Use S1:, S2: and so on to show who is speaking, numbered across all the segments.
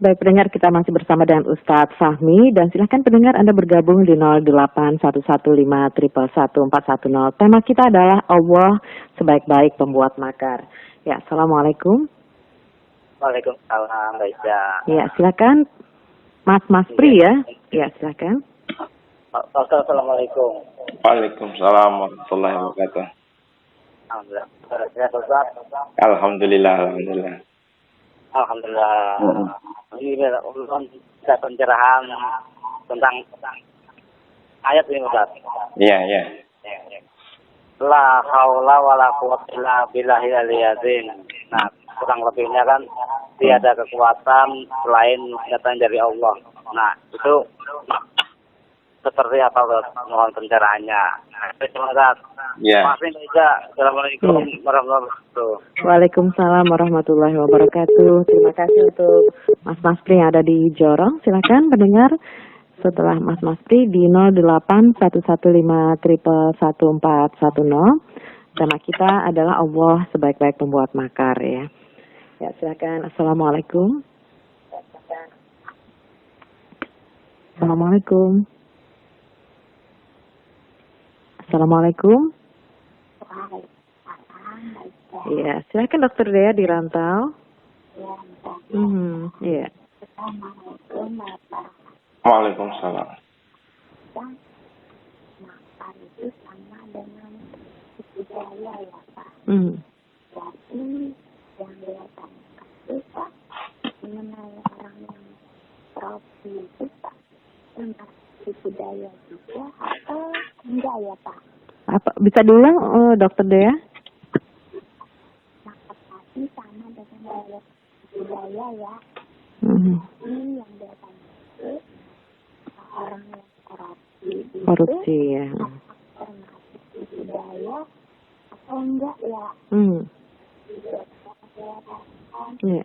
S1: Baik pendengar, kita masih bersama dengan Ustadz Fahmi dan silahkan pendengar Anda bergabung di 0811511410. Tema kita adalah Allah sebaik-baik pembuat makar. Ya, Assalamualaikum.
S2: Waalaikumsalam, Baisa.
S1: Ya, silakan Mas Pri ya. Ya, silakan.
S2: Assalamualaikum.
S3: Waalaikumsalam warahmatullahi wabarakatuh.
S2: Alhamdulillah. Saya Ustaz.
S3: Alhamdulillah.
S2: Alhamdulillah. Ini bisa pencerahan tentang ayat ini Ustaz.
S3: Iya.
S2: La haula wala quwwata illa billahil aliyyil azim. Nah, kurang lebihnya kan tiada kekuatan selain datang dari Allah. Nah, itu seperti apa Ustaz? Mohon pencerahannya. Terima kasih.
S3: Iya.
S2: Maafin aja. Assalamualaikum warahmatullahi wabarakatuh.
S1: Waalaikumsalam warahmatullahi wabarakatuh. Terima kasih untuk Mas Pri yang ada di Jorong. Silakan pendengar setelah Mas Pri di 0811511410. Tema kita adalah Allah sebaik-baik pembuat makar ya. Ya, silakan. Assalamualaikum. Assalamualaikum. Assalamualaikum. Iya, silakan Dokter Dea di Rantau. Iya.
S3: Waalaikumsalam.
S4: Makar itu sama dengan budaya ya Pak. Jadi yang dia tanyakan itu Pak mengenai orang yang profi itu Pak termasuk budaya juga atau enggak ya Pak?
S1: Apa bisa diulang Dokter Dea?
S4: Makar tadi sama dengan budaya ya. Ini yang dia tanyakan orang yang
S1: korupsi ya.
S4: Termasuk budaya atau enggak ya?
S1: Iya.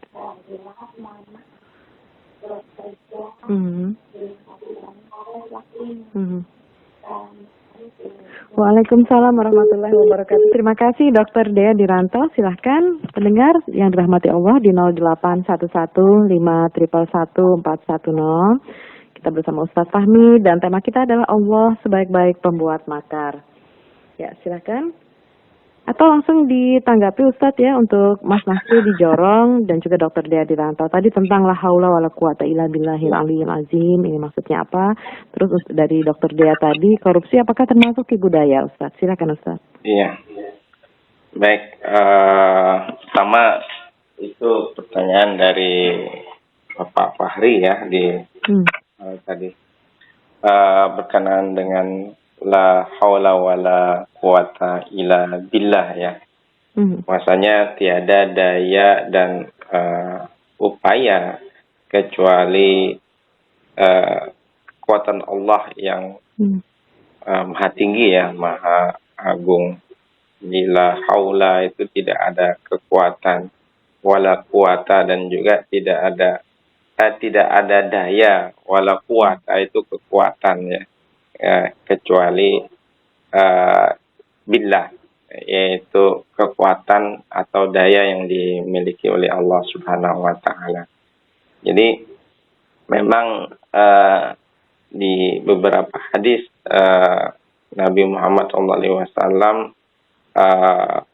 S1: Waalaikumsalam warahmatullahi wabarakatuh. Terima kasih Dokter Dea di Rantau. Silahkan pendengar yang dirahmati Allah di 0811511410. Kita bersama Ustadz Fahmi dan tema kita adalah Allah sebaik-baik pembuat makar. Ya, silakan. Atau langsung ditanggapi Ustadz ya untuk Mas Pri di Jorong dan juga Dokter Dea di Rantau. Tadi tentang la haula wala quwata illa billahil aliyyil azim. Ini maksudnya apa? Terus dari Dokter Dea tadi, korupsi apakah termasuk ke budaya Ustadz? Silakan Ustadz.
S3: Iya. Baik, pertama itu pertanyaan dari Bapak Fahri ya di tadi berkenaan dengan la haula wala quwata illa billah ya. Maksudnya tiada daya dan upaya kecuali kekuatan Allah yang maha tinggi ya, maha agung. La haula itu tidak ada kekuatan, wala quwata dan juga tidak ada daya, wala quwata itu kekuatan ya. Kecuali billah, yaitu kekuatan atau daya yang dimiliki oleh Allah Subhanahu wa taala. Jadi memang di beberapa hadis Nabi Muhammad SAW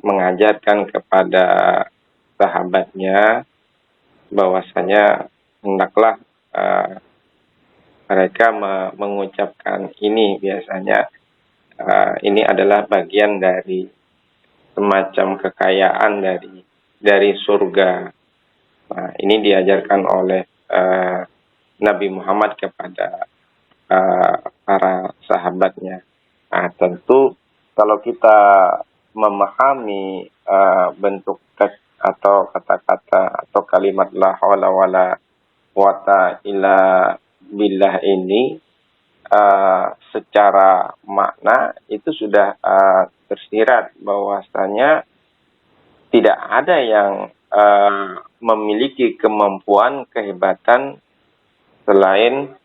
S3: mengajarkan kepada sahabatnya bahwasanya hendaklah mereka mengucapkan ini biasanya ini adalah bagian dari semacam kekayaan dari surga. Nah, ini diajarkan oleh Nabi Muhammad kepada para sahabatnya. Nah, tentu kalau kita memahami bentuk teks atau kata-kata atau kalimat la haula wala quwata illa billah ini secara makna itu sudah tersirat bahwasanya tidak ada yang memiliki kemampuan kehebatan selain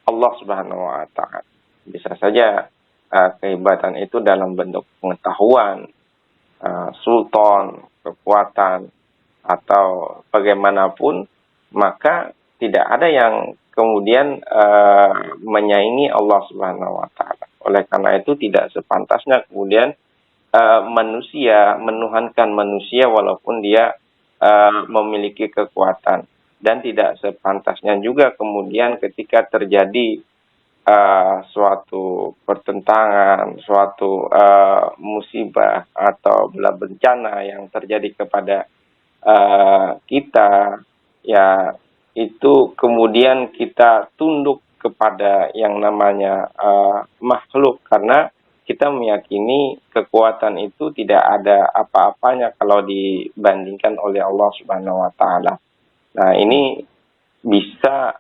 S3: Allah Subhanahu wa taala. Bisa saja kehebatan itu dalam bentuk pengetahuan, sultan, kekuatan atau bagaimanapun, maka tidak ada yang kemudian menyaingi Allah Subhanahu wa taala. Oleh karena itu tidak sepantasnya kemudian manusia menuhankan manusia walaupun dia memiliki kekuatan, dan tidak sepantasnya juga kemudian ketika terjadi suatu pertentangan, suatu musibah atau bencana yang terjadi kepada kita, ya itu kemudian kita tunduk kepada yang namanya makhluk, karena kita meyakini kekuatan itu tidak ada apa-apanya kalau dibandingkan oleh Allah Subhanahu wa taala. Nah, ini bisa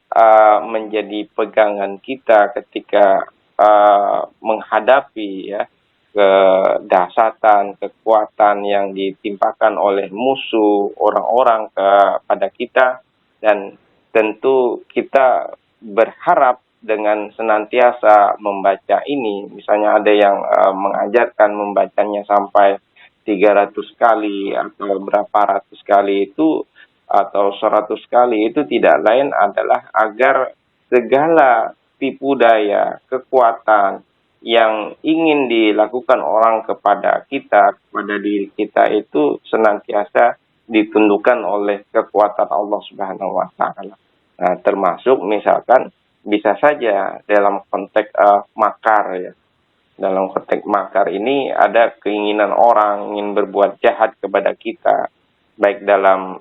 S3: menjadi pegangan kita ketika menghadapi ya kedahsyatan, kekuatan yang ditimpakan oleh musuh orang-orang kepada kita, dan tentu kita berharap dengan senantiasa membaca ini. Misalnya ada yang mengajarkan membacanya sampai 300 kali atau berapa ratus kali itu, atau 100 kali itu, tidak lain adalah agar segala tipu daya, kekuatan yang ingin dilakukan orang kepada kita, kepada diri kita itu senantiasa ditundukkan oleh kekuatan Allah Subhanahu wa taala. Nah, termasuk misalkan bisa saja dalam konteks makar ya. Dalam konteks makar ini ada keinginan orang ingin berbuat jahat kepada kita, baik dalam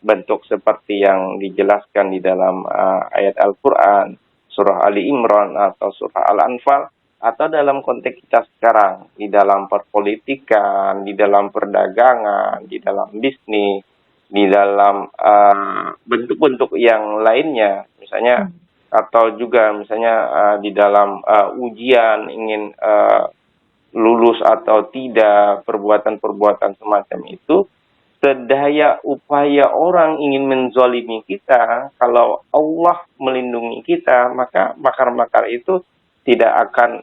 S3: bentuk seperti yang dijelaskan di dalam ayat Al-Quran, surah Ali Imran atau surah Al-Anfal, atau dalam konteks kita sekarang, di dalam perpolitikan, di dalam perdagangan, di dalam bisnis, di dalam bentuk-bentuk yang lainnya, misalnya, atau juga misalnya di dalam ujian ingin lulus atau tidak, perbuatan-perbuatan semacam itu, sedaya upaya orang ingin menzalimi kita, kalau Allah melindungi kita, maka makar-makar itu tidak akan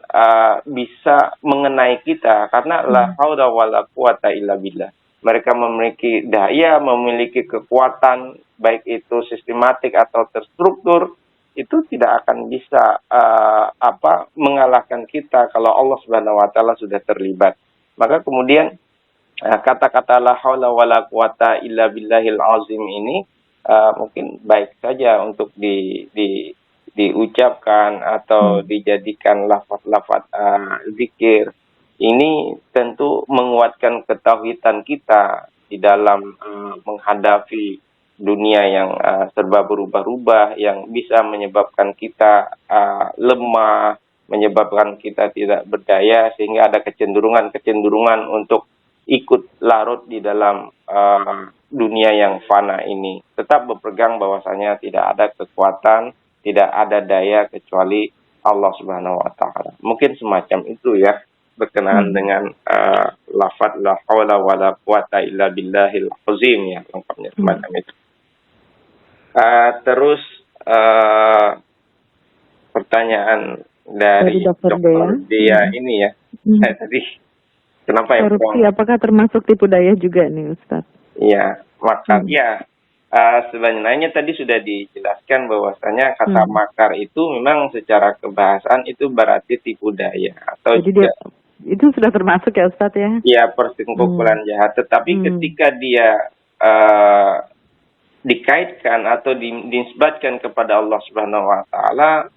S3: bisa mengenai kita, karena la haula wala quwata illa billah. Mereka memiliki daya, memiliki kekuatan, baik itu sistematik atau terstruktur, itu tidak akan bisa mengalahkan kita kalau Allah Subhanahu wa taala sudah terlibat. Maka kemudian kata-kata la haula wala quwata illa billahil azim ini mungkin baik saja untuk diucapkan atau dijadikan lafaz-lafaz zikir. Ini tentu menguatkan ketauhidan kita di dalam menghadapi dunia yang serba berubah-ubah, yang bisa menyebabkan kita lemah, menyebabkan kita tidak berdaya, sehingga ada kecenderungan untuk ikut larut di dalam dunia yang fana ini. Tetap berpegang bahwasanya tidak ada kekuatan, tidak ada daya kecuali Allah Subhanahu wa taala. Mungkin semacam itu ya, berkenaan dengan lafaz la haula wala quwata illa billahil azim ya, lengkapnya semacam itu. Terus pertanyaan dari Dr. Dea ini ya, tadi kenapa ya?
S1: Korupsi apakah termasuk tipu daya juga nih Ustaz?
S3: Iya, makar ya. Sebenarnya tadi sudah dijelaskan bahwasanya kata makar itu memang secara kebahasaan itu berarti tipu daya, atau
S1: jadi juga itu sudah termasuk ya Ustaz ya?
S3: Iya, persekongkolan jahat. Tetapi ketika dia dikaitkan atau dinisbatkan kepada Allah Subhanahu wa taala,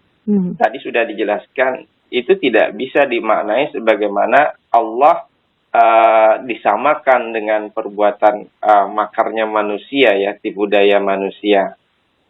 S3: tadi sudah dijelaskan, itu tidak bisa dimaknai sebagaimana Allah disamakan dengan perbuatan makarnya manusia ya, tipu daya manusia.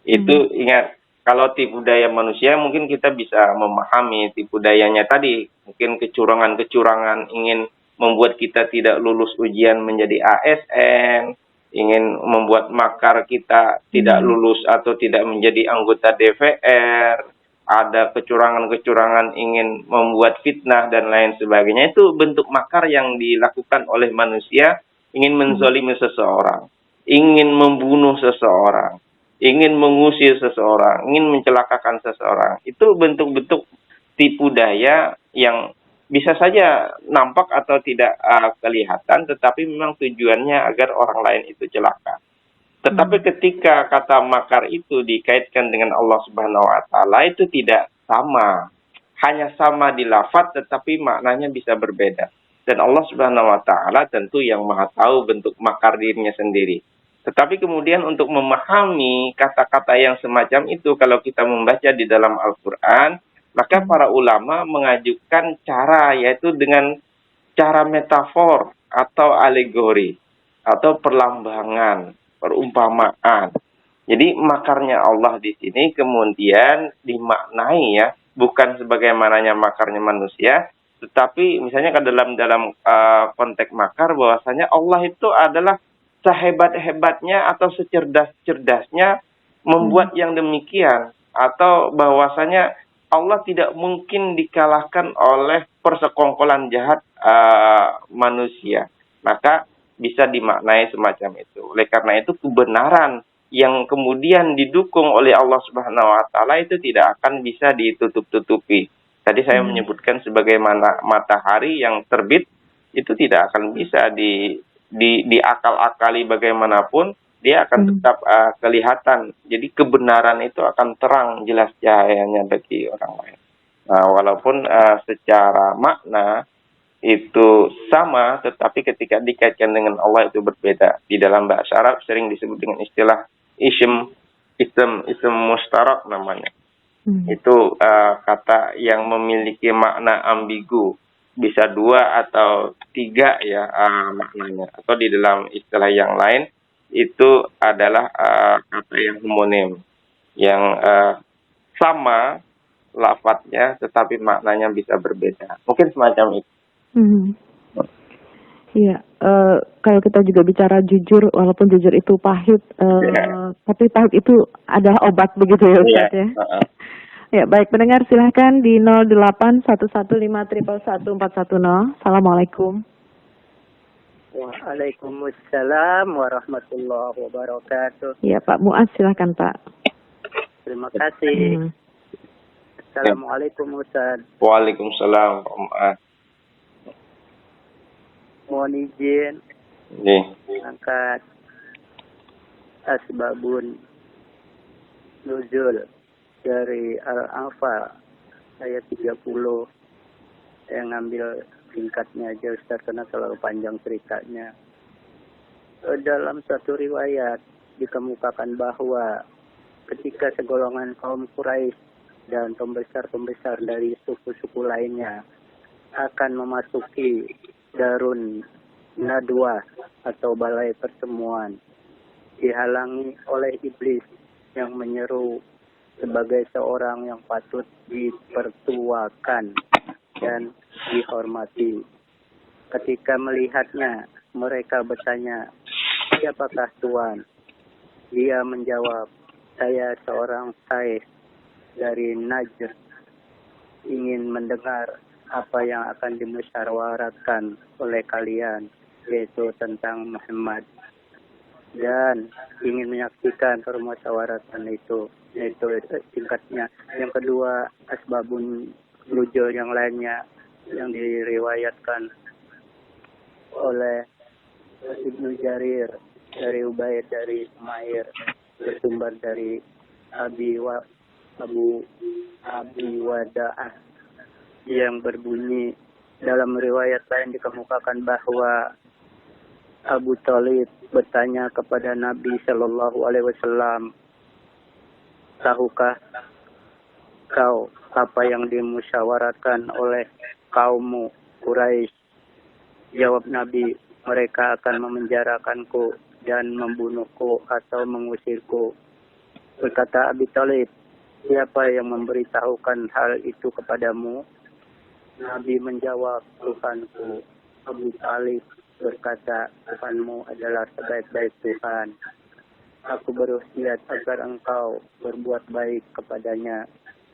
S3: Itu ingat, kalau tipu daya manusia mungkin kita bisa memahami tipu dayanya tadi, mungkin kecurangan-kecurangan ingin membuat kita tidak lulus ujian menjadi ASN, ingin membuat makar kita tidak lulus atau tidak menjadi anggota DPR, ada kecurangan-kecurangan ingin membuat fitnah dan lain sebagainya. Itu bentuk makar yang dilakukan oleh manusia, ingin menzalimi seseorang, ingin membunuh seseorang, ingin mengusir seseorang, ingin mencelakakan seseorang. Itu bentuk-bentuk tipu daya yang bisa saja nampak atau tidak kelihatan, tetapi memang tujuannya agar orang lain itu celaka. Tetapi ketika kata makar itu dikaitkan dengan Allah Subhanahu wa taala itu tidak sama. Hanya sama di lafaz tetapi maknanya bisa berbeda. Dan Allah Subhanahu wa taala tentu yang Maha tahu bentuk makar dirinya sendiri. Tetapi kemudian untuk memahami kata-kata yang semacam itu kalau kita membaca di dalam Al-Qur'an, maka para ulama mengajukan cara yaitu dengan cara metafor atau alegori atau perlambangan, perumpamaan. Jadi makarnya Allah di sini kemudian dimaknai ya, bukan sebagaimananya makarnya manusia, tetapi misalnya ke dalam konteks makar bahwasanya Allah itu adalah sehebat-hebatnya atau secerdas-cerdasnya membuat yang demikian, atau bahwasanya Allah tidak mungkin dikalahkan oleh persekongkolan jahat manusia. Maka bisa dimaknai semacam itu. Oleh karena itu kebenaran yang kemudian didukung oleh Allah Subhanahu wa taala itu tidak akan bisa ditutup-tutupi. Tadi saya menyebutkan sebagaimana matahari yang terbit itu tidak akan bisa diakal-akali bagaimanapun, dia akan tetap kelihatan. Jadi kebenaran itu akan terang jelas cahayanya bagi orang lain. Nah, walaupun secara makna itu sama, tetapi ketika dikaitkan dengan Allah itu berbeda. Di dalam bahasa Arab sering disebut dengan istilah ism mustarak namanya. Itu kata yang memiliki makna ambigu, bisa 2 atau 3 ya maknanya. Atau di dalam istilah yang lain itu adalah kata yang homonim, yang sama lafadznya tetapi maknanya bisa berbeda. Mungkin semacam itu.
S1: Iya, kalau kita juga bicara jujur, walaupun jujur itu pahit, tapi pahit itu adalah obat begitu ya Ustaz ya. Ya baik, pendengar silahkan di 081151111410. Assalamualaikum.
S5: Waalaikumsalam warahmatullahi wabarakatuh.
S1: Ya Pak Muaz silahkan Pak.
S5: Terima kasih. Assalamualaikum Ustaz.
S3: Waalaikumsalam Pak Muaz.
S5: Mohon izin angkat asbabun nuzul dari Al-Anfal ayat 30. Saya ngambil singkatnya aja Ustaz karena terlalu panjang ceritanya. Dalam satu riwayat dikemukakan bahwa ketika segolongan kaum Quraisy dan pembesar-pembesar dari suku-suku lainnya akan memasuki Darun Nadwa atau balai pertemuan, dihalangi oleh iblis yang menyeru sebagai seorang yang patut dipertuakan dan dihormati. Ketika melihatnya, mereka bertanya, "Siapakah Tuan?" Dia menjawab, "Saya seorang syekh dari Najd, ingin mendengar apa yang akan dimusyawarahkan oleh kalian, yaitu tentang Muhammad, dan ingin menyaksikan permusyawaratan itu." Itu singkatnya. Yang kedua, asbabun nuzul yang lainnya yang diriwayatkan oleh Ibnu Jarir dari Ubaid dari Ismail, bersumber dari Abu Wada'ah, yang berbunyi, dalam riwayat lain dikemukakan bahwa Abu Thalib bertanya kepada Nabi Shallallahu Alaihi Wasallam, "Tahukah kau apa yang dimusyawarahkan oleh kaummu Quraisy?" Jawab Nabi, "Mereka akan memenjarakanku dan membunuhku atau mengusirku." Berkata Abi Thalib, "Siapa yang memberitahukan hal itu kepadamu?" Nabi menjawab, "Tuhanku." Abu Thalib berkata, "Tuhanmu adalah sebaik-baik Tuhan. Aku berwasiat agar engkau berbuat baik kepadanya."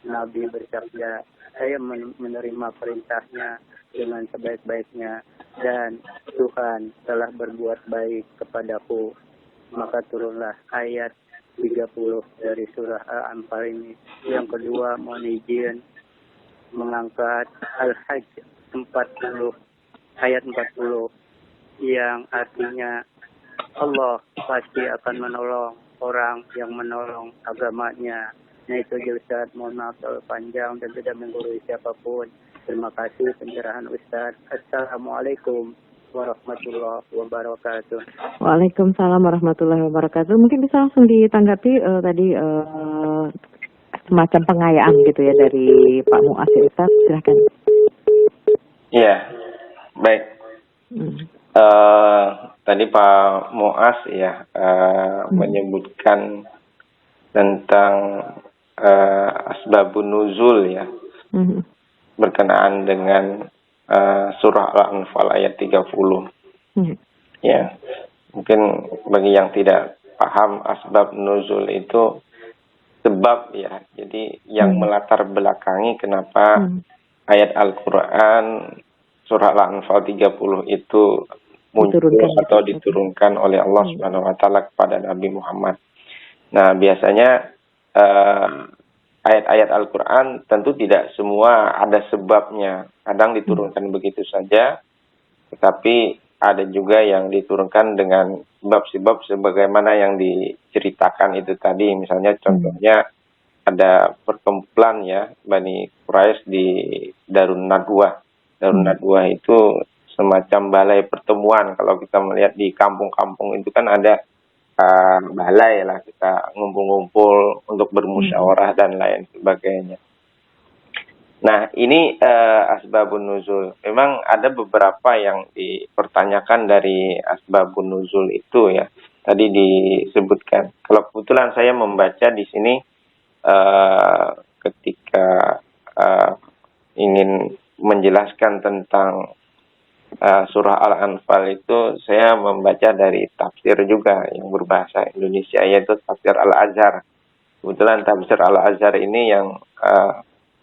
S5: Nabi bersabda, "Saya menerima perintahnya dengan sebaik-baiknya, dan Tuhan telah berbuat baik kepadaku." Maka turunlah ayat 30 dari surah Al-Anfal ini. Yang kedua, mohon izin mengangkat Al-Hajj 40 ayat 40 yang artinya Allah pasti akan menolong orang yang menolong agamanya. Nah itu Ustaz, mohon maaf kalau panjang dan tidak menggurui siapapun. Terima kasih pencerahan Ustaz. Assalamualaikum warahmatullahi wabarakatuh.
S1: Waalaikumsalam warahmatullahi wabarakatuh. Mungkin bisa langsung ditanggapi tadi semacam pengayaan gitu ya dari Pak Muas ya, Ustaz. Silahkan.
S3: Iya, baik. Tadi Pak Muas ya menyebutkan tentang asbabun nuzul ya, berkenaan dengan surah Al-Anfal ayat 30. Ya, mungkin bagi yang tidak paham asbab nuzul itu sebab ya, jadi yang melatar belakangi kenapa ayat Al-Quran surah Al-Anfal 30 itu muncul atau diturunkan oleh Allah Subhanahu wa taala kepada Nabi Muhammad. Nah, biasanya ayat-ayat Al-Quran tentu tidak semua ada sebabnya. Kadang diturunkan begitu saja, tetapi ada juga yang diturunkan dengan sebab-sebab sebagaimana yang diceritakan itu tadi. Misalnya contohnya ada perkumpulan ya Bani Quraisy di Darun Nadwah. Darun Nadwah itu semacam balai pertemuan. Kalau kita melihat di kampung-kampung itu kan ada balai lah, kita ngumpul-ngumpul untuk bermusyawarah dan lain sebagainya. Nah, ini asbabun nuzul. Memang ada beberapa yang dipertanyakan dari asbabun nuzul itu ya. Tadi disebutkan. Kalau kebetulan saya membaca di sini ketika ingin menjelaskan tentang surah Al-Anfal itu, saya membaca dari tafsir juga yang berbahasa Indonesia, yaitu tafsir Al-Azhar. Kebetulan tafsir Al-Azhar ini yang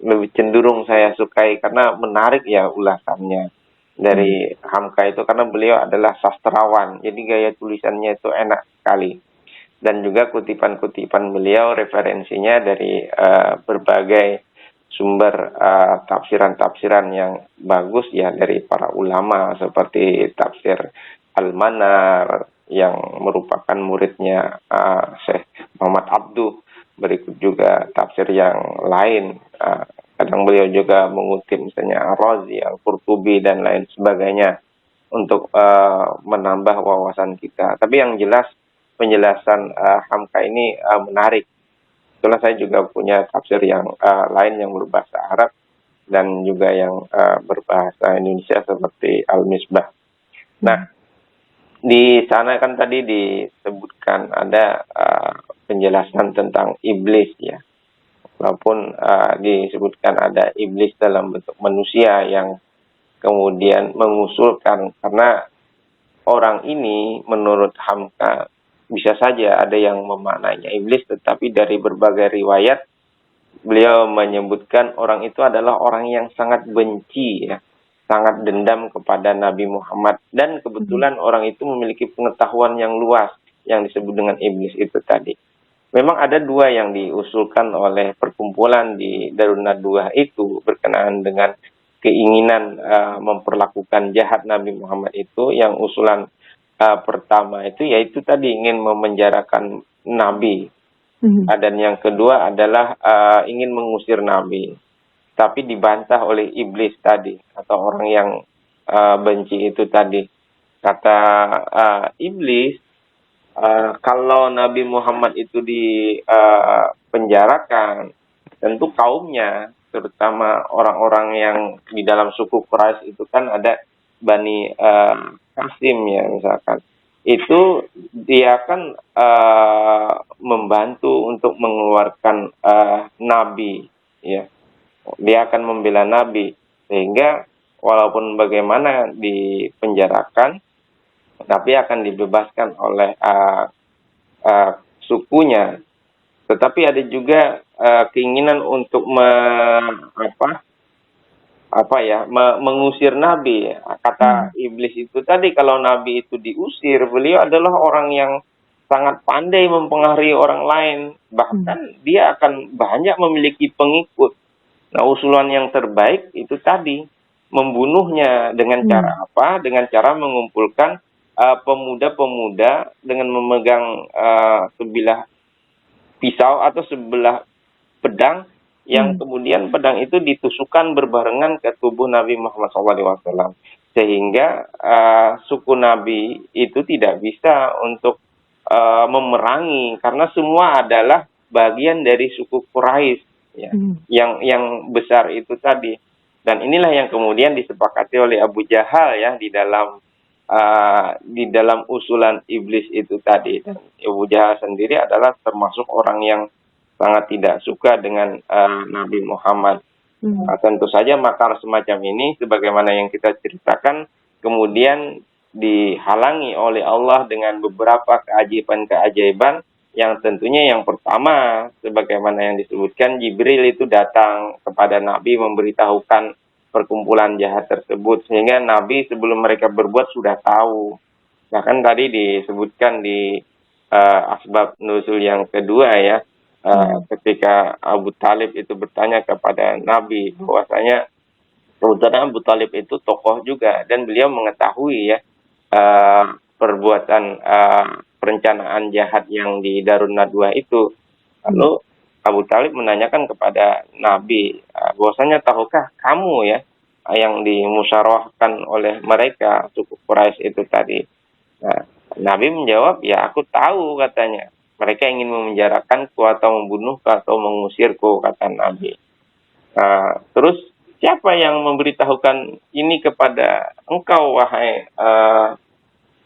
S3: lebih cenderung saya sukai karena menarik ya ulasannya dari Hamka itu, karena beliau adalah sastrawan, jadi gaya tulisannya itu enak sekali. Dan juga kutipan-kutipan beliau referensinya dari berbagai sumber tafsiran-tafsiran yang bagus ya dari para ulama, seperti tafsir Al-Manar yang merupakan muridnya Syekh Muhammad Abduh. Berikut juga tafsir yang lain. Kadang beliau juga mengutip misalnya Ar-Razi, Al-Qurtubi dan lain sebagainya untuk menambah wawasan kita. Tapi yang jelas penjelasan Hamka ini menarik. Kebetulan saya juga punya tafsir yang lain yang berbahasa Arab dan juga yang berbahasa Indonesia seperti Al-Misbah. Nah, di sana kan tadi disebutkan ada penjelasan tentang iblis ya. Walaupun disebutkan ada iblis dalam bentuk manusia yang kemudian mengusulkan, karena orang ini menurut Hamka bisa saja ada yang memaknainya iblis, tetapi dari berbagai riwayat beliau menyebutkan orang itu adalah orang yang sangat benci ya, sangat dendam kepada Nabi Muhammad, dan kebetulan orang itu memiliki pengetahuan yang luas yang disebut dengan iblis itu tadi. Memang ada dua yang diusulkan oleh perkumpulan di Darun Nadwah itu berkenaan dengan keinginan memperlakukan jahat Nabi Muhammad itu. Yang usulan pertama itu yaitu tadi ingin memenjarakan Nabi. Dan yang kedua adalah ingin mengusir Nabi. Tapi dibantah oleh iblis tadi, atau orang yang benci itu tadi. Kata iblis, kalau Nabi Muhammad itu dipenjarakan, tentu kaumnya, terutama orang-orang yang di dalam suku Quraisy itu kan ada Bani Qasim ya misalkan, itu dia kan membantu untuk mengeluarkan Nabi ya, dia akan membela Nabi, sehingga walaupun bagaimana dipenjarakan tapi akan dibebaskan oleh sukunya. Tetapi ada juga keinginan untuk mengusir Nabi. Kata iblis itu tadi, kalau Nabi itu diusir, beliau adalah orang yang sangat pandai mempengaruhi orang lain. Bahkan dia akan banyak memiliki pengikut. Nah, usulan yang terbaik itu tadi, membunuhnya dengan cara apa? Dengan cara mengumpulkan pemuda-pemuda dengan memegang sebilah pisau atau sebelah pedang yang kemudian pedang itu ditusukkan berbarengan ke tubuh Nabi Muhammad SAW, sehingga suku Nabi itu tidak bisa untuk memerangi karena semua adalah bagian dari suku Quraisy, ya, yang besar itu tadi. Dan inilah yang kemudian disepakati oleh Abu Jahal ya di dalam usulan iblis itu tadi. Dan Abu Jahal sendiri adalah termasuk orang yang sangat tidak suka dengan Nabi Muhammad. Tentu saja makar semacam ini, sebagaimana yang kita ceritakan, kemudian dihalangi oleh Allah dengan beberapa keajaiban-keajaiban, yang tentunya yang pertama, sebagaimana yang disebutkan, Jibril itu datang kepada Nabi memberitahukan perkumpulan jahat tersebut, sehingga Nabi sebelum mereka berbuat sudah tahu. Bahkan tadi disebutkan di asbab nuzul yang kedua ya, ketika Abu Talib itu bertanya kepada Nabi bahwasanya kebetulan Abu Talib itu tokoh juga dan beliau mengetahui ya perbuatan perencanaan jahat yang di Darun Nadwa itu. Lalu Abu Talib menanyakan kepada Nabi bahwasanya tahukah kamu ya yang dimusyawarahkan oleh mereka suku Quraisy itu tadi. Nah, Nabi menjawab, ya aku tahu katanya. Mereka ingin memenjarakanku atau membunuhku atau mengusirku, kata Nabi. Terus siapa yang memberitahukan ini kepada engkau wahai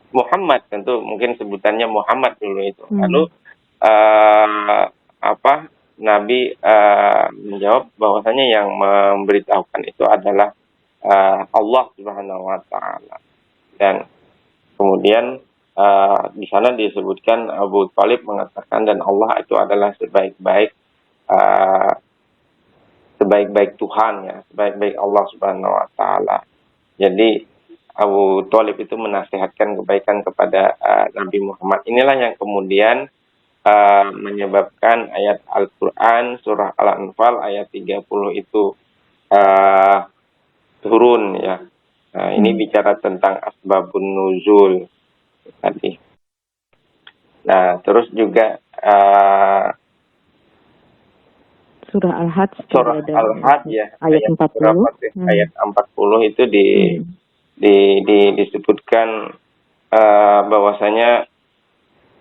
S3: Muhammad? Tentu mungkin sebutannya Muhammad dulu itu. Lalu Nabi menjawab bahwasanya yang memberitahukan itu adalah Allah Subhanahu wa taala. Dan kemudian di sana disebutkan Abu Talib mengatakan, dan Allah itu adalah sebaik-baik Tuhan ya, sebaik-baik Allah Subhanahu wa taala. Jadi Abu Talib itu menasihatkan kebaikan kepada Nabi Muhammad. Inilah yang kemudian menyebabkan ayat Al-Qur'an surah Al-Anfal ayat 30 itu turun ya. Nah, ini bicara tentang asbabun nuzul tadi. Nah, terus juga
S1: surah
S3: Al-Hajj ya,
S1: ayat 40.
S3: Ayat 40 itu disebutkan bahwasanya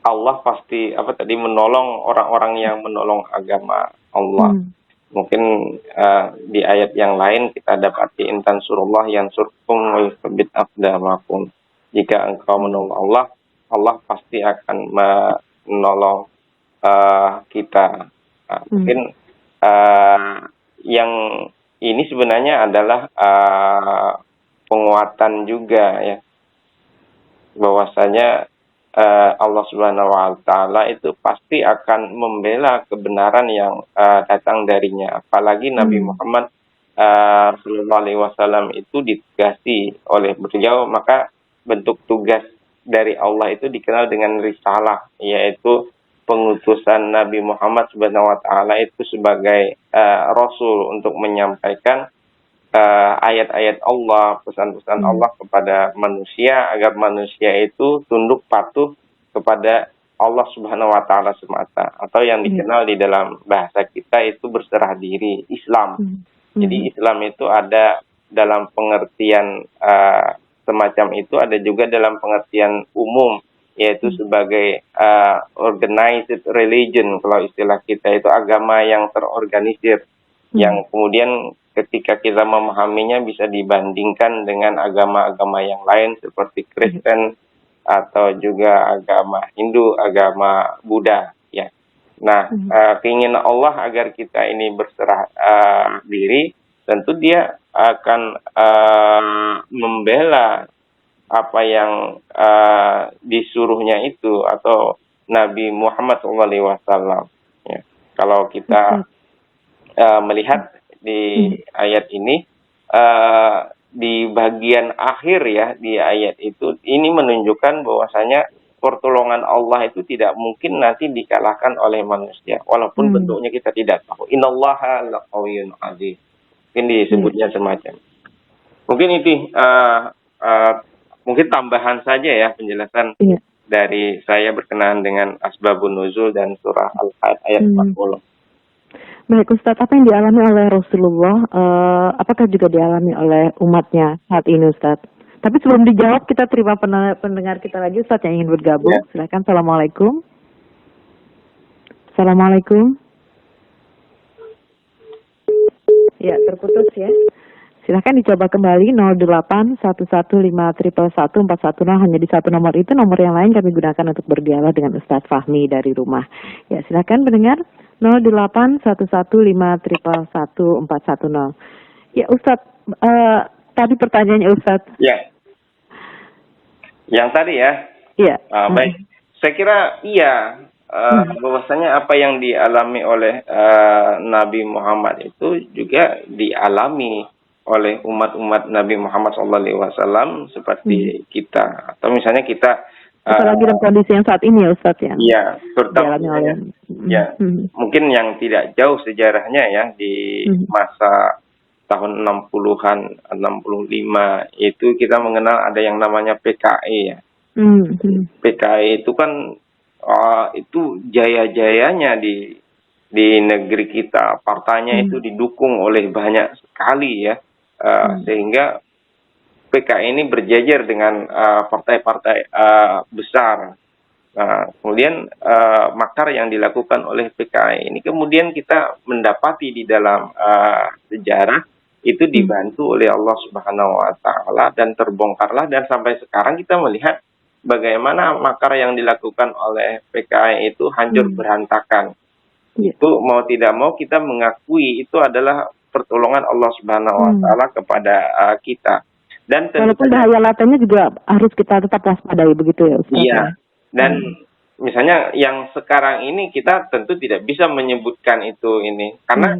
S3: Allah pasti menolong orang-orang yang menolong agama Allah. Mungkin di ayat yang lain kita dapati intan surullah yang surkum wa yuthabbit aqdamakum. Jika engkau menolong Allah, Allah pasti akan menolong kita. Mungkin yang ini sebenarnya adalah penguatan juga ya, bahwasanya Allah Subhanahu wa taala itu pasti akan membela kebenaran yang datang darinya. Apalagi Nabi Muhammad sallallahu alaihi wasallam itu ditugasi oleh beliau, maka bentuk tugas dari Allah itu dikenal dengan risalah, yaitu pengutusan Nabi Muhammad Subhanahu wa taala itu sebagai rasul untuk menyampaikan ayat-ayat Allah, pesan-pesan Allah kepada manusia agar manusia itu tunduk patuh kepada Allah Subhanahu wa taala semata, atau yang dikenal di dalam bahasa kita itu berserah diri, Islam. Jadi Islam itu ada dalam pengertian semacam itu, ada juga dalam pengertian umum, yaitu sebagai organized religion. Kalau istilah kita itu agama yang terorganisir, yang kemudian ketika kita memahaminya bisa dibandingkan dengan agama-agama yang lain seperti Kristen atau juga agama Hindu, agama Buddha ya. Nah, keinginan Allah agar kita ini berserah diri, tentu Dia akan membela apa yang disuruhnya itu, atau Nabi Muhammad SAW. Ya. Kalau kita melihat di ayat ini, di bagian akhir ya, di ayat itu, ini menunjukkan bahwasanya pertolongan Allah itu tidak mungkin nanti dikalahkan oleh manusia, walaupun bentuknya kita tidak tahu. Innallaha laqawiyyun aziz. Mungkin disebutnya semacam. Mungkin itu mungkin tambahan saja ya penjelasan dari saya berkenaan dengan asbabun nuzul dan surah Al-Had ayat 40.
S1: Baik Ustadz, apa yang dialami oleh Rasulullah, apakah juga dialami oleh umatnya saat ini Ustadz? Tapi sebelum dijawab, kita terima pendengar kita lagi Ustadz yang ingin bergabung. Ya. Silakan. Assalamualaikum. Assalamualaikum. Ya, terputus ya. Silakan dicoba kembali 081151114110. Hanya di satu nomor itu, nomor yang lain kami gunakan untuk berdialog dengan Ustadz Fahmi dari rumah. Ya, silakan pendengar 081151114110. Ya, Ustadz, tadi pertanyaannya Ustadz.
S3: Ya. Yang tadi ya.
S1: Iya.
S3: Baik. Saya kira iya. Bahwasanya apa yang dialami oleh Nabi Muhammad itu juga dialami oleh umat-umat Nabi Muhammad SAW seperti kita, atau misalnya kita
S1: apalagi dalam kondisi yang saat ini ya Ustadz ya.
S3: Iya, terutama ya, mungkin yang tidak jauh sejarahnya ya di masa tahun 60-an, 65 itu kita mengenal ada yang namanya PKI ya. PKI itu kan itu jaya-jayanya di negeri kita, partainya itu didukung oleh banyak sekali ya, sehingga PKI ini berjejer dengan partai-partai besar. Nah, kemudian makar yang dilakukan oleh PKI ini kemudian kita mendapati di dalam sejarah itu dibantu oleh Allah Subhanahu wa Ta'ala dan terbongkarlah, dan sampai sekarang kita melihat bagaimana makar yang dilakukan oleh PKI itu hancur berantakan. Itu mau tidak mau kita mengakui itu adalah pertolongan Allah Subhanahu wa Ta'ala kepada kita. Dan
S1: walaupun bahaya latenya juga harus kita tetap waspadai begitu ya Ustaz.
S3: Iya. Dan misalnya yang sekarang ini kita tentu tidak bisa menyebutkan itu ini karena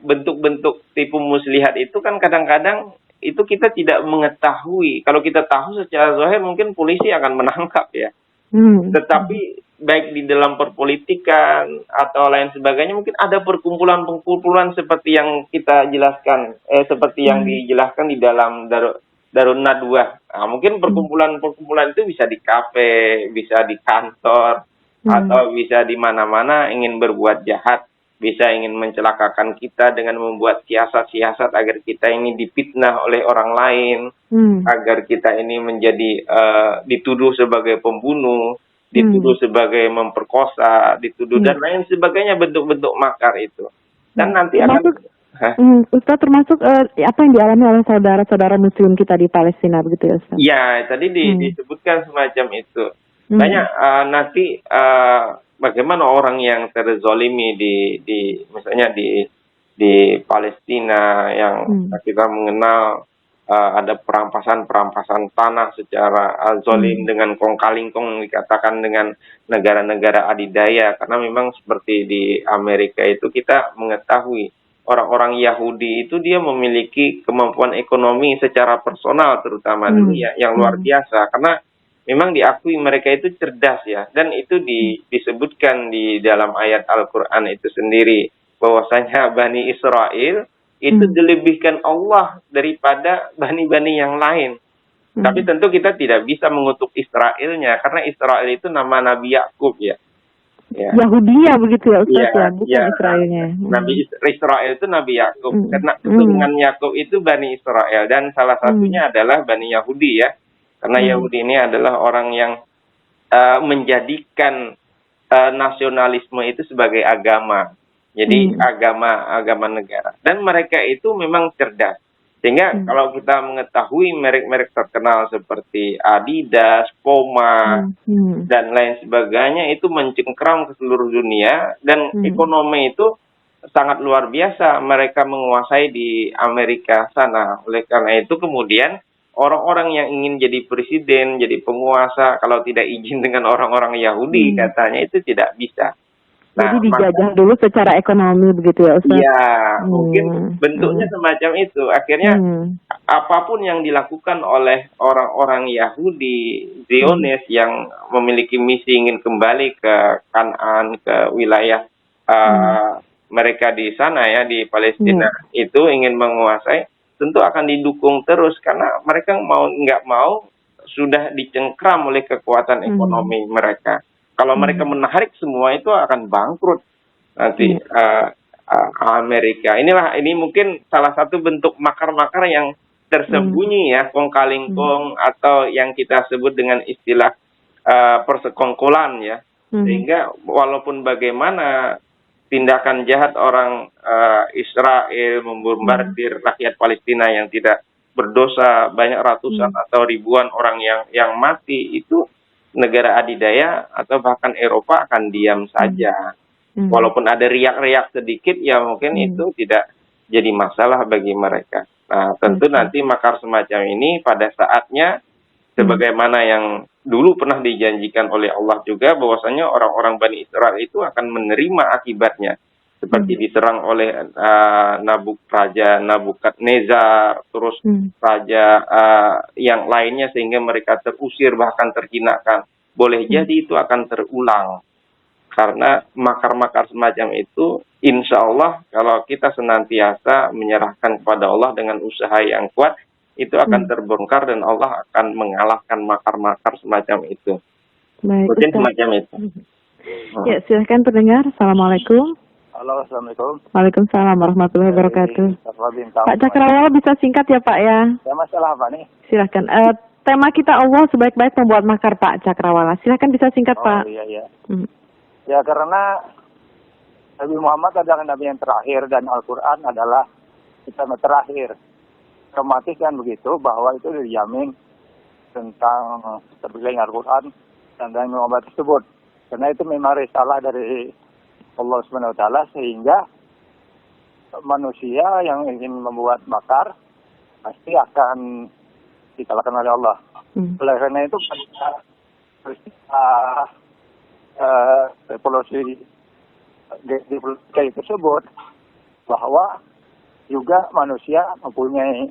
S3: bentuk-bentuk tipu muslihat itu kan kadang-kadang itu kita tidak mengetahui. Kalau kita tahu secara zahir mungkin polisi akan menangkap ya. Tetapi baik di dalam perpolitikan atau lain sebagainya mungkin ada perkumpulan-perkumpulan seperti yang kita jelaskan, seperti yang dijelaskan di dalam Darun Nadwah. Nah, mungkin perkumpulan-perkumpulan itu bisa di kafe, bisa di kantor, atau bisa di mana-mana ingin berbuat jahat, bisa ingin mencelakakan kita dengan membuat siasat-siasat agar kita ini difitnah oleh orang lain, agar kita ini menjadi dituduh sebagai pembunuh, dituduh sebagai memperkosa, dituduh dan lain sebagainya, bentuk-bentuk makar itu. Dan nanti akan
S1: Ustaz, termasuk apa yang dialami oleh saudara-saudara muslim kita di Palestina begitu ya Ustaz?
S3: Ya, tadi disebutkan semacam itu. Banyak nanti bagaimana orang yang terzolimi di misalnya di Palestina yang kita mengenal ada perampasan tanah secara zolim dengan kong-kali-kong dikatakan dengan negara-negara adidaya, karena memang seperti di Amerika itu kita mengetahui orang-orang Yahudi itu dia memiliki kemampuan ekonomi secara personal terutama dulu ya yang luar biasa, karena memang diakui mereka itu cerdas ya, dan itu disebutkan di dalam ayat Al-Quran itu sendiri bahwasanya Bani Israel itu dilebihkan Allah daripada bani-bani yang lain. Tapi tentu kita tidak bisa mengutuk Israelnya karena Israel itu nama Nabi Yakub ya.
S1: Yahudinya begitu ya Ustaz ya, bukan Israelnya.
S3: Nabi Israel itu Nabi Yakub. Karena keturunan Yakub itu Bani Israel, dan salah satunya adalah Bani Yahudi ya. Karena Yahudi ini adalah orang yang menjadikan nasionalisme itu sebagai agama. Jadi agama negara. Dan mereka itu memang cerdas. Sehingga kalau kita mengetahui merek-merek terkenal seperti Adidas, Puma, dan lain sebagainya itu mencengkeram ke seluruh dunia, dan ekonomi itu sangat luar biasa mereka menguasai di Amerika sana. Oleh karena itu kemudian orang-orang yang ingin jadi presiden, jadi penguasa, kalau tidak izin dengan orang-orang Yahudi katanya itu tidak bisa.
S1: Nah, jadi dijajah dulu secara ekonomi begitu ya Ustaz?
S3: Iya, mungkin bentuknya semacam itu. Akhirnya apapun yang dilakukan oleh orang-orang Yahudi, Zionis yang memiliki misi ingin kembali ke Kanaan, ke wilayah mereka di sana ya, di Palestina, itu ingin menguasai, tentu akan didukung terus karena mereka mau nggak mau sudah dicengkram oleh kekuatan ekonomi mereka. Kalau mereka menarik semua itu akan bangkrut nanti Amerika. Ini mungkin salah satu bentuk makar-makar yang tersembunyi ya, kong kaling kong, atau yang kita sebut dengan istilah persekongkolan ya. Sehingga walaupun bagaimana tindakan jahat orang Israel membombardir rakyat Palestina yang tidak berdosa, banyak ratusan atau ribuan orang yang mati, itu negara adidaya atau bahkan Eropa akan diam saja. Walaupun ada riak-riak sedikit, ya mungkin itu tidak jadi masalah bagi mereka. Nah, tentu nanti makar semacam ini pada saatnya, sebagaimana yang dulu pernah dijanjikan oleh Allah juga, bahwasanya orang-orang Bani Israel itu akan menerima akibatnya. Seperti diserang oleh Raja Nabukadnezar, terus raja yang lainnya, sehingga mereka terusir bahkan terhinakan. Boleh jadi itu akan terulang. Karena makar-makar semacam itu, insya Allah kalau kita senantiasa menyerahkan kepada Allah dengan usaha yang kuat, itu akan terbongkar dan Allah akan mengalahkan makar-makar semacam itu.
S1: Baik,
S3: mungkin
S1: Ustaz.
S3: semacam itu.
S1: Ya, silahkan pendengar. Assalamualaikum.
S6: Halo, Assalamualaikum.
S1: Waalaikumsalam warahmatullahi wabarakatuh. Pak Cakrawala bisa singkat ya Pak ya?
S6: Ya, masalah apa nih?
S1: Silahkan. Tema kita Allah sebaik-baik pembuat makar Pak Cakrawala. Silahkan bisa singkat Pak.
S6: Iya. Ya, karena Nabi Muhammad adalah Nabi yang terakhir dan Al-Quran adalah kitab terakhir. Otomatis kan begitu, bahwa itu dijamin tentang terbitnya Al-Quran dan Nabi Muhammad tersebut. Karena itu memang risalah dari Allah SWT, sehingga manusia yang ingin membuat makar pasti akan dikalahkan oleh Allah. Oleh karena itu revolusi tersebut, bahwa juga manusia mempunyai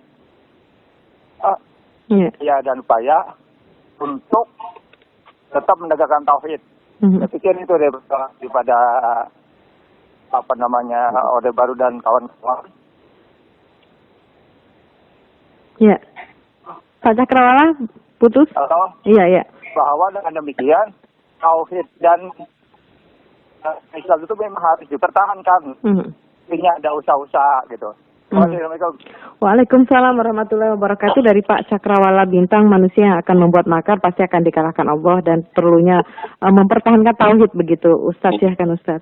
S6: upaya dan upaya untuk tetap menegakkan tauhid. Saya pikir itu daripada Orde Baru dan kawan-kawan.
S1: Ya, Pak Cakrawala putus? Iya.
S6: Bahwa dengan demikian tauhid dan Islam itu memang harus dipertahankan. Ini ada usaha-usaha gitu.
S1: Waalaikumsalam warahmatullahi wabarakatuh. Dari Pak Cakrawala Bintang, manusia yang akan membuat makar pasti akan dikalahkan Allah dan perlunya mempertahankan tauhid begitu. Ustaz, silahkan Ustaz.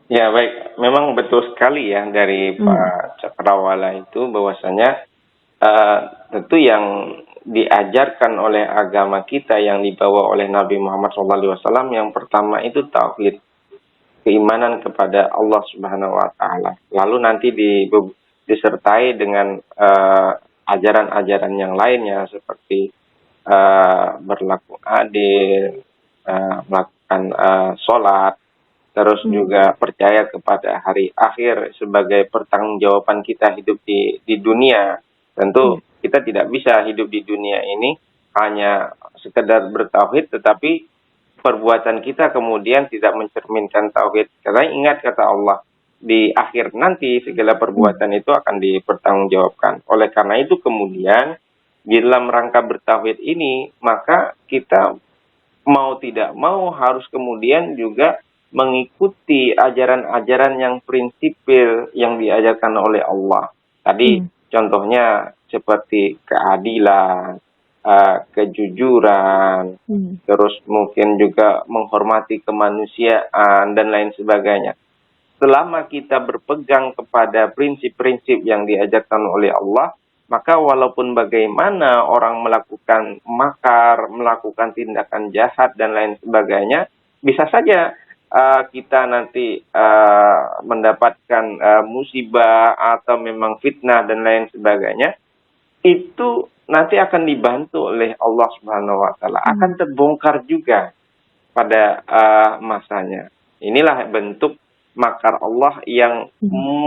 S3: Ya baik, memang betul sekali ya dari Pak Cakrawala itu, bahwasanya tentu yang diajarkan oleh agama kita yang dibawa oleh Nabi Muhammad SAW, yang pertama itu tauhid, keimanan kepada Allah Subhanahu Wa Taala. Lalu nanti disertai dengan ajaran-ajaran yang lainnya seperti berlaku adil, melakukan sholat, terus juga percaya kepada hari akhir sebagai pertanggungjawaban kita hidup di dunia. Tentu kita tidak bisa hidup di dunia ini hanya sekedar bertauhid, tetapi perbuatan kita kemudian tidak mencerminkan tauhid. Karena ingat kata Allah, di akhir nanti segala perbuatan itu akan dipertanggungjawabkan. Oleh karena itu kemudian di dalam rangka bertauhid ini, maka kita mau tidak mau harus kemudian juga mengikuti ajaran-ajaran yang prinsipil yang diajarkan oleh Allah. Tadi contohnya seperti keadilan, kejujuran, terus mungkin juga menghormati kemanusiaan dan lain sebagainya. Selama kita berpegang kepada prinsip-prinsip yang diajarkan oleh Allah, maka walaupun bagaimana orang melakukan makar, melakukan tindakan jahat dan lain sebagainya, bisa saja kita nanti mendapatkan musibah atau memang fitnah dan lain sebagainya, itu nanti akan dibantu oleh Allah Subhanahu Wa Taala, akan terbongkar juga pada masanya. Inilah bentuk makar Allah yang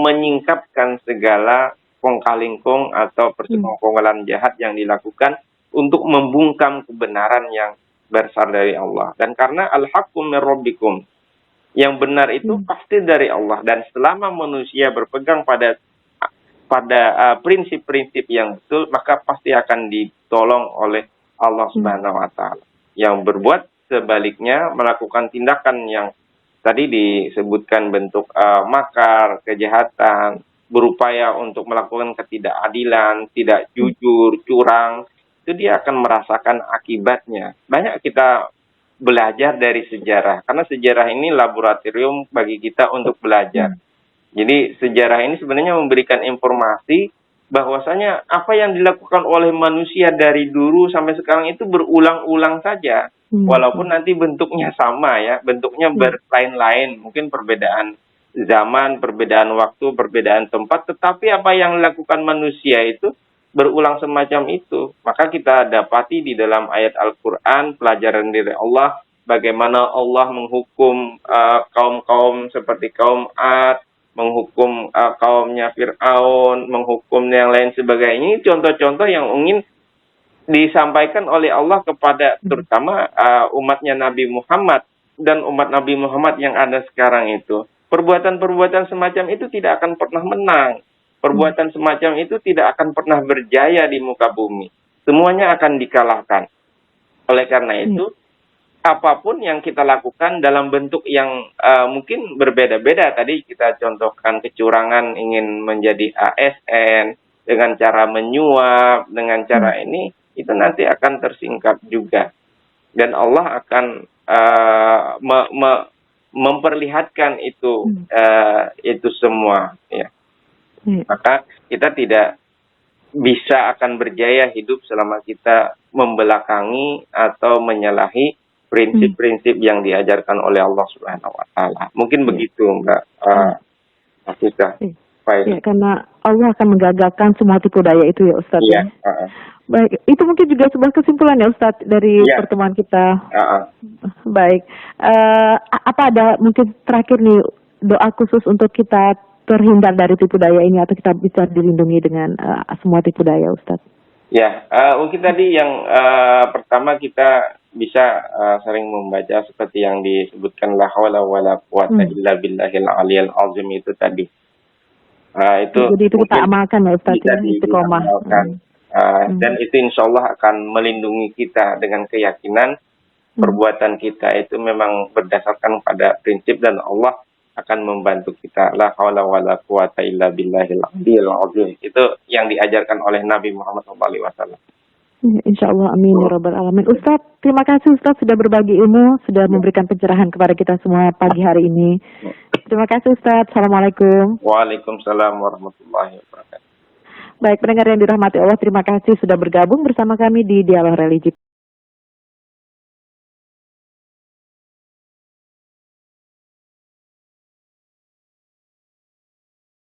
S3: menyingkapkan segala kong-kalingkong atau persekongkolan jahat yang dilakukan untuk membungkam kebenaran yang berasal dari Allah. Dan karena al-haqqu min rabbikum, yang benar itu pasti dari Allah. Dan selama manusia berpegang pada prinsip-prinsip yang betul, maka pasti akan ditolong oleh Allah Subhanahu wa taala. Yang berbuat sebaliknya melakukan tindakan yang tadi disebutkan bentuk makar, kejahatan, berupaya untuk melakukan ketidakadilan, tidak jujur, curang, itu dia akan merasakan akibatnya. Banyak kita belajar dari sejarah, karena sejarah ini laboratorium bagi kita untuk belajar. Jadi sejarah ini sebenarnya memberikan informasi bahwasanya apa yang dilakukan oleh manusia dari dulu sampai sekarang itu berulang-ulang saja. Walaupun nanti bentuknya sama ya, bentuknya berlain-lain, mungkin perbedaan zaman, perbedaan waktu, perbedaan tempat, tetapi apa yang dilakukan manusia itu berulang semacam itu. Maka kita dapati di dalam ayat Al-Quran, pelajaran dari Allah, bagaimana Allah menghukum kaum-kaum seperti kaum Ad, menghukum kaumnya Fir'aun, menghukum yang lain sebagainya. Ini contoh-contoh yang ingin disampaikan oleh Allah kepada terutama umatnya Nabi Muhammad dan umat Nabi Muhammad yang ada sekarang itu. Perbuatan-perbuatan semacam itu tidak akan pernah menang. Perbuatan semacam itu tidak akan pernah berjaya di muka bumi. Semuanya akan dikalahkan. Oleh karena itu, apapun yang kita lakukan dalam bentuk yang mungkin berbeda-beda. Tadi kita contohkan kecurangan ingin menjadi ASN, dengan cara menyuap, dengan cara ini, itu nanti akan tersingkap juga. Dan Allah akan memperlihatkan itu semua. Ya. Maka kita tidak bisa akan berjaya hidup selama kita membelakangi atau menyalahi prinsip-prinsip yang diajarkan oleh Allah Subhanahu wa taala. Mungkin begitu, Mbak Afifah.
S1: Ya, karena Allah akan menggagalkan semua tipu daya itu ya Ustadz.
S3: Ya.
S1: Baik, itu mungkin juga sebuah kesimpulan ya Ustadz dari pertemuan kita. Baik, apa ada mungkin terakhir nih doa khusus untuk kita terhindar dari tipu daya ini atau kita bisa dilindungi dengan semua tipu daya Ustadz?
S3: Ya, mungkin tadi yang pertama kita bisa sering membaca seperti yang disebutkan la haula wala quwata illa billahil aliyil azim itu tadi. Itu
S1: jadi itu kita amalkan ya Ustadz ya, istiqomah.
S3: Dan itu insya Allah akan melindungi kita dengan keyakinan perbuatan kita itu memang berdasarkan pada prinsip dan Allah akan membantu kita. La haula wala quwata illa billahil aliyil azim. Itu yang diajarkan oleh Nabi Muhammad SAW.
S1: Insya Allah, amin ya rabbal alamin. Ustadz, terima kasih Ustadz sudah berbagi ilmu, sudah memberikan pencerahan kepada kita semua pagi hari ini. Terima kasih Ustadz. Assalamualaikum.
S3: Waalaikumsalam warahmatullahi wabarakatuh.
S1: Baik, pendengar yang dirahmati Allah, terima kasih sudah bergabung bersama kami di Dialog Religi.